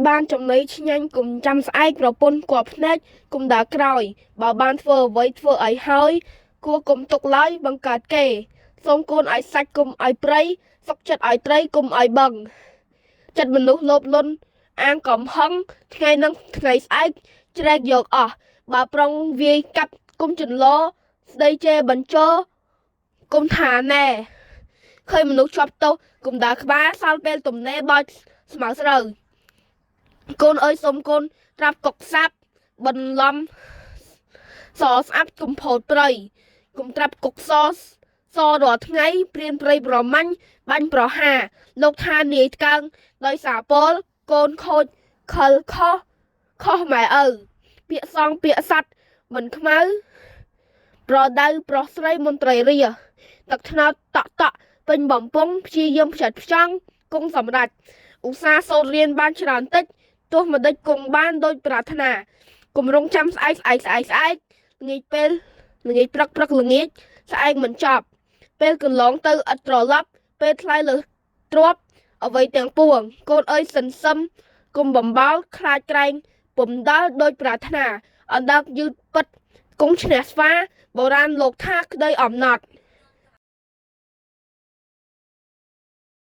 បានចំណីឆ្ញាញ់គុំចាំស្អែកប្រពន្ធគប់ភ្នែកគុំដើរក្រោយបើបានធ្វើអ្វីធ្វើអីហើយគួរគុំទុកឡើយបង្កើតគេសូមកូនឲ្យសាច់គុំឲ្យព្រៃសុកចិត្តឲ្យត្រីគុំឲ្យបឹងចិត្តមនុស្សលោភលន់អាងកំហឹងថ្ងៃនឹងថ្ងៃស្អែកជ្រែកយកអស់បើប្រុងវាយកាប់គុំចន្លោស្ដីជេរបញ្ចោគុំថាណែឃើញមនុស្សជាប់ទោសគុំដើរក្បាលសល់ពេលទំនេរបោចស្មៅស្រូវកូនអើយសុំកូនត្រាប់កុកសាប់បន្លំសស្អាប់គុំផោតព្រៃគុំត្រាប់កុកសរាល់ថ្ងៃព្រៀនព្រៃប្រមាញ់បាញ់ប្រហាលោកថានាយកើងដោយសារពលកូនខូចខលខុសម៉ែឪពាក្យសងពាក្យសัตว์មិនខ្មៅប្រដៅប្រុសស្រីមន្ត្រីរាទឹកថ្នោតតក់ពេញបំពង់ព្យាយាមផ្ចិតផ្ចង់គង់សម្រេចឧស្សាហ៍សូត្ររៀនបានច្រើនតិចទោះមិនដេចគង់បានដូចប្រាថ្នាគម្រងចាំស្អែកល្ងាចពេលល្ងាចព្រឹកល្ងាចស្អែកមិនចប់ពេលកន្លងទៅឥតត្រឡប់ពេលថ្លៃលើទ្របអ្វីទាំងពួងកូនអើយសិនសឹមគុំបំបោលខ្លាចក្រែងពុំដល់ដូចប្រាថ្នាអណ្ដើកយឺតពិតគង់ឈ្នះស្វាបុរាណលោកថាក្តីអំណត់